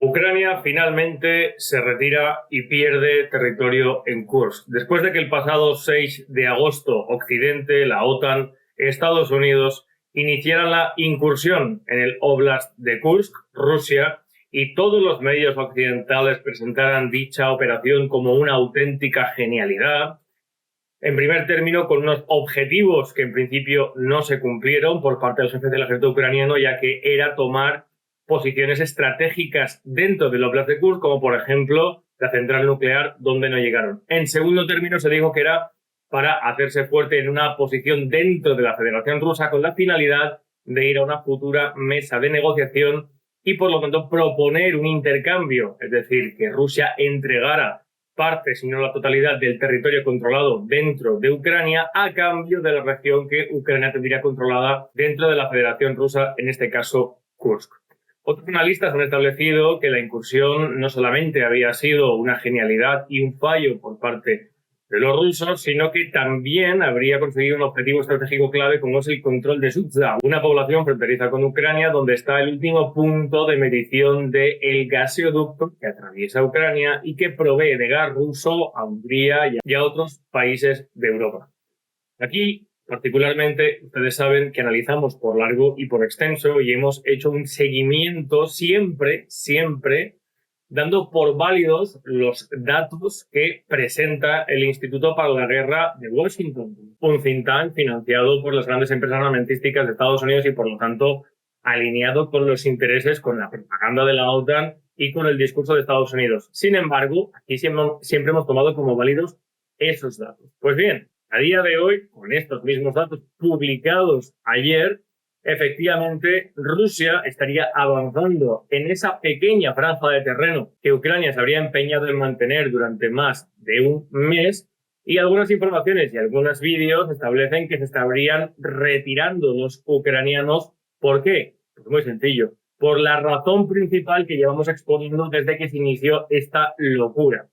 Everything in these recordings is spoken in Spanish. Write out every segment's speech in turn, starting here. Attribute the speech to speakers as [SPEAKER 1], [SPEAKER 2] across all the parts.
[SPEAKER 1] Ucrania finalmente se retira y pierde territorio en Kursk. Después de que el pasado 6 de agosto Occidente, la OTAN, Estados Unidos iniciaran la incursión en el Oblast de Kursk, Rusia, y todos los medios occidentales presentaran dicha operación como una auténtica genialidad, en primer término con unos objetivos que en principio no se cumplieron por parte del jefe del ejército ucraniano, ya que era tomar posiciones estratégicas dentro del Oblast de Kursk, como por ejemplo la central nuclear, donde no llegaron. En segundo término se dijo que era para hacerse fuerte en una posición dentro de la Federación Rusa con la finalidad de ir a una futura mesa de negociación y por lo tanto proponer un intercambio, es decir, que Rusia entregara parte, si no la totalidad, del territorio controlado dentro de Ucrania a cambio de la región que Ucrania tendría controlada dentro de la Federación Rusa, en este caso Kursk. Otros analistas han establecido que la incursión no solamente había sido una genialidad y un fallo por parte de los rusos, sino que también habría conseguido un objetivo estratégico clave como es el control de Sudzha, una población fronteriza con Ucrania donde está el último punto de medición del gaseoducto que atraviesa Ucrania y que provee de gas ruso a Hungría y a otros países de Europa. Aquí, particularmente, ustedes saben que analizamos por largo y por extenso y hemos hecho un seguimiento siempre dando por válidos los datos que presenta el Instituto para la Guerra de Washington, un think tank financiado por las grandes empresas armamentísticas de Estados Unidos y, por lo tanto, alineado con los intereses, con la propaganda de la OTAN y con el discurso de Estados Unidos. Sin embargo, aquí siempre hemos tomado como válidos esos datos. Pues bien, a día de hoy, con estos mismos datos publicados ayer, efectivamente, Rusia estaría avanzando en esa pequeña franja de terreno que Ucrania se habría empeñado en mantener durante más de un mes, y algunas informaciones y algunos vídeos establecen que se estarían retirando los ucranianos. ¿Por qué? Pues muy sencillo. Por la razón principal que llevamos exponiendo desde que se inició esta locura.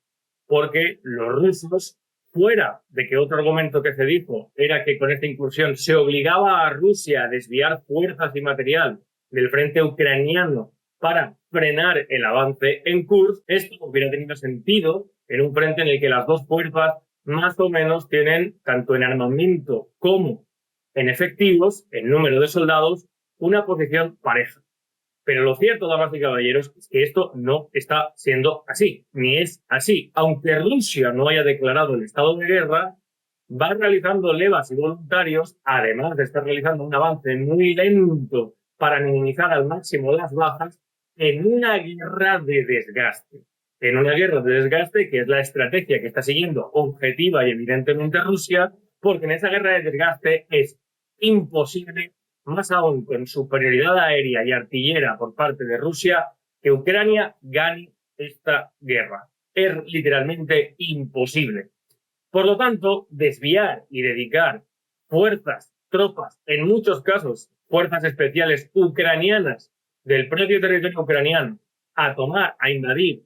[SPEAKER 1] Porque los rusos, fuera de que otro argumento que se dijo era que con esta incursión se obligaba a Rusia a desviar fuerzas y material del frente ucraniano para frenar el avance en Kursk, esto hubiera tenido sentido en un frente en el que las dos fuerzas más o menos tienen, tanto en armamento como en efectivos, en número de soldados, una posición pareja. Pero lo cierto, damas y caballeros, es que esto no está siendo así, ni es así. Aunque Rusia no haya declarado el estado de guerra, va realizando levas y voluntarios, además de estar realizando un avance muy lento para minimizar al máximo las bajas, en una guerra de desgaste. En una guerra de desgaste que es la estrategia que está siguiendo objetiva y evidentemente Rusia, porque en esa guerra de desgaste es imposible, más aún con superioridad aérea y artillera por parte de Rusia, que Ucrania gane esta guerra. Es literalmente imposible. Por lo tanto, desviar y dedicar fuerzas, tropas, en muchos casos, fuerzas especiales ucranianas del propio territorio ucraniano a tomar, a invadir,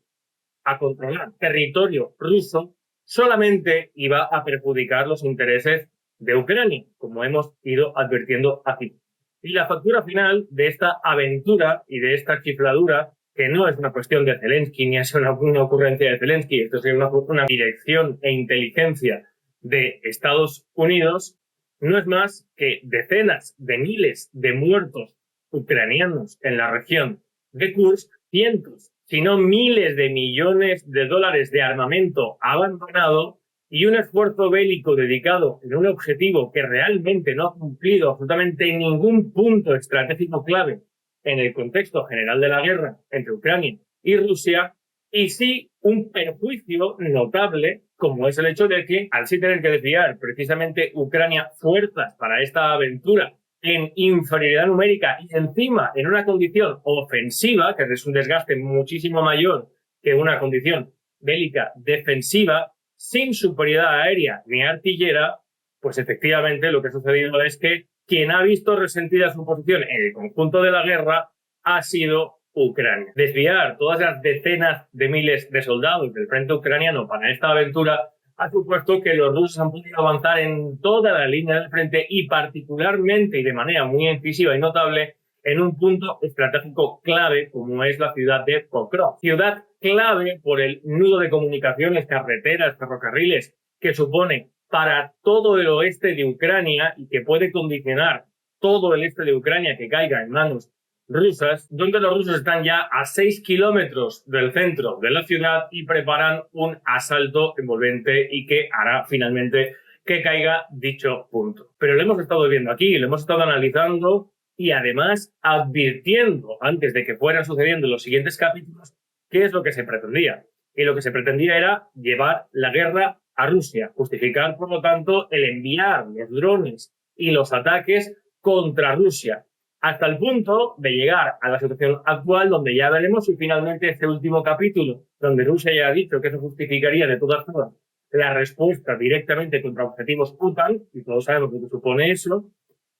[SPEAKER 1] a controlar territorio ruso, solamente iba a perjudicar los intereses de Ucrania, como hemos ido advirtiendo aquí. Y la factura final de esta aventura y de esta chifladura, que no es una cuestión de Zelensky ni es una ocurrencia de Zelensky, esto es una dirección e inteligencia de Estados Unidos, no es más que decenas de miles de muertos ucranianos en la región de Kursk, cientos, si no miles de millones de dólares de armamento abandonado y un esfuerzo bélico dedicado en un objetivo que realmente no ha cumplido absolutamente ningún punto estratégico clave en el contexto general de la guerra entre Ucrania y Rusia, y sí un perjuicio notable, como es el hecho de que, al sí tener que desviar precisamente Ucrania fuerzas para esta aventura en inferioridad numérica y encima en una condición ofensiva, que es un desgaste muchísimo mayor que una condición bélica defensiva, sin superioridad aérea ni artillera, pues efectivamente lo que ha sucedido es que quien ha visto resentida su posición en el conjunto de la guerra ha sido Ucrania. Desviar todas las decenas de miles de soldados del frente ucraniano para esta aventura ha supuesto que los rusos han podido avanzar en toda la línea del frente y particularmente y de manera muy incisiva y notable en un punto estratégico clave como es la ciudad de Pokrov. Ciudad clave por el nudo de comunicaciones, carreteras, ferrocarriles que supone para todo el oeste de Ucrania y que puede condicionar todo el este de Ucrania que caiga en manos rusas, donde los rusos están ya a 6 kilómetros del centro de la ciudad y preparan un asalto envolvente y que hará finalmente que caiga dicho punto. Pero lo hemos estado viendo aquí, lo hemos estado analizando y además advirtiendo antes de que fueran sucediendo los siguientes capítulos qué es lo que se pretendía. Y lo que se pretendía era llevar la guerra a Rusia, justificar, por lo tanto, el enviar los drones y los ataques contra Rusia, hasta el punto de llegar a la situación actual donde ya veremos si finalmente este último capítulo, donde Rusia ya ha dicho que se justificaría de todas formas la respuesta directamente contra objetivos OTAN, y todos sabemos lo que supone eso,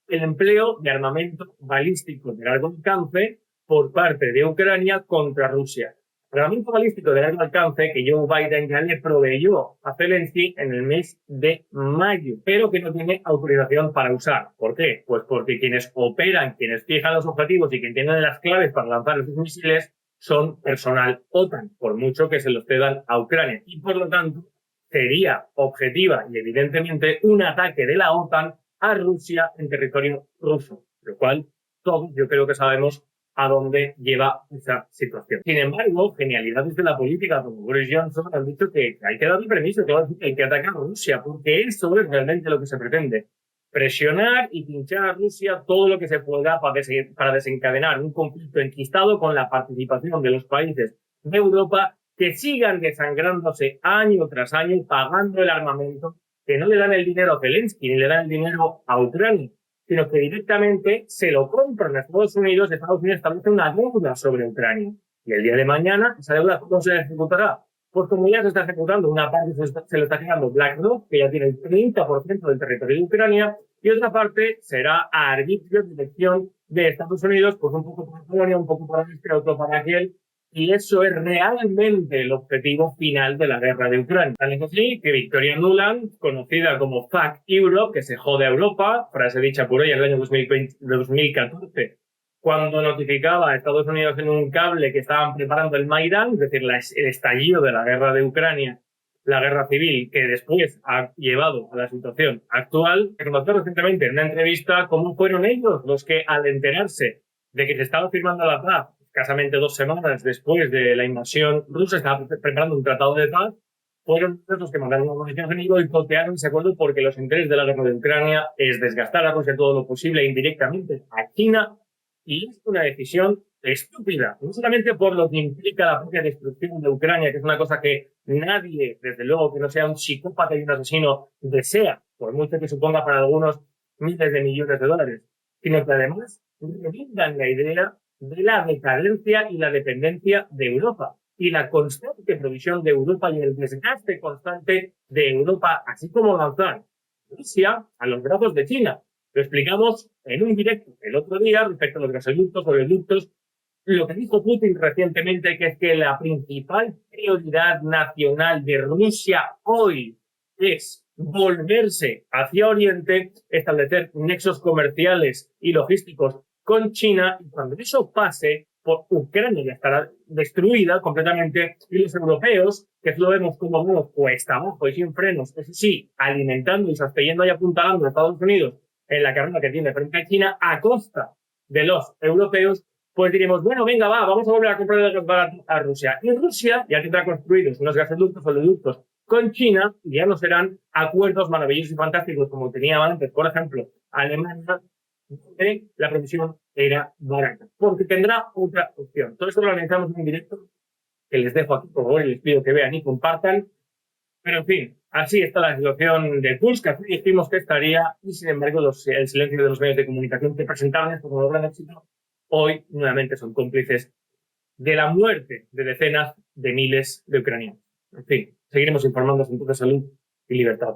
[SPEAKER 1] el empleo de armamento balístico de largo alcance por parte de Ucrania contra Rusia. Armamento balístico de largo alcance que Joe Biden ya le proveyó a Zelensky en el mes de mayo, pero que no tiene autorización para usar. ¿Por qué? Pues porque quienes operan, quienes fijan los objetivos y quienes tienen las claves para lanzar esos misiles son personal OTAN, por mucho que se los cedan a Ucrania. Y por lo tanto, sería objetiva y evidentemente un ataque de la OTAN a Rusia en territorio ruso, lo cual todos yo creo que sabemos a dónde lleva esa situación. Sin embargo, genialidades de la política como Boris Johnson han dicho que hay que darle permiso, que hay que atacar a Rusia, porque eso es realmente lo que se pretende. Presionar y pinchar a Rusia todo lo que se pueda para desencadenar un conflicto enquistado con la participación de los países de Europa que sigan desangrándose año tras año pagando el armamento, que no le dan el dinero a Zelensky ni le dan el dinero a Ucrania, sino que directamente se lo compran a Estados Unidos establece una deuda sobre Ucrania. Y el día de mañana, esa deuda, ¿cómo se ejecutará? Pues como ya se está ejecutando, una parte se lo está quedando BlackRock, que ya tiene el 30% del territorio de Ucrania, y otra parte será a arbitrio de elección de Estados Unidos, pues un poco para Polonia, un poco para este, otro para aquel, y eso es realmente el objetivo final de la guerra de Ucrania. Tal es así que Victoria Nuland, conocida como Fuck Europe, que se jode a Europa, frase dicha por ella en el año 2014, cuando notificaba a Estados Unidos en un cable que estaban preparando el Maidán, es decir, el estallido de la guerra de Ucrania, la guerra civil que después ha llevado a la situación actual, reconoció recientemente en una entrevista cómo fueron ellos los que, al enterarse de que se estaba firmando la paz, escasamente 2 semanas después de la invasión rusa, estaba preparando un tratado de paz, fueron los que mandaron una organización y boicotearon ese acuerdo porque los intereses de la guerra de Ucrania es desgastar a Rusia todo lo posible indirectamente a China, y es una decisión estúpida, no solamente por lo que implica la propia destrucción de Ucrania, que es una cosa que nadie, desde luego que no sea un psicópata y un asesino, desea, por mucho que suponga para algunos miles de millones de dólares, sino que además revindan la idea de la decadencia y la dependencia de Europa y la constante provisión de Europa y el desgaste constante de Europa, así como lanzar Rusia a los brazos de China. Lo explicamos en un directo el otro día respecto a los gasoductos, oleoductos. Lo que dijo Putin recientemente, que es que la principal prioridad nacional de Rusia hoy es volverse hacia Oriente, establecer nexos comerciales y logísticos con China, y cuando eso pase, por Ucrania ya estará destruida completamente, y los europeos, que lo vemos como unos cuesta abajo y sin frenos, eso sí, alimentando y sosteniendo y apuntalando a Estados Unidos en la carrera que tiene frente a China a costa de los europeos, pues diremos, bueno, venga, vamos a volver a comprar el gas barato a Rusia. Y Rusia ya tendrá construidos unos gasoductos, oleoductos con China, y ya no serán acuerdos maravillosos y fantásticos como tenía antes, por ejemplo, Alemania, donde la provisión era barata, porque tendrá otra opción. Todo esto lo analizamos en un directo que les dejo aquí, por favor, y les pido que vean y compartan. Pero, en fin, así está la situación de Kursk, que dijimos que estaría, y sin embargo el silencio de los medios de comunicación que presentaban esto como gran éxito, hoy nuevamente son cómplices de la muerte de decenas de miles de ucranianos. En fin, seguiremos informando en punto de salud y libertad.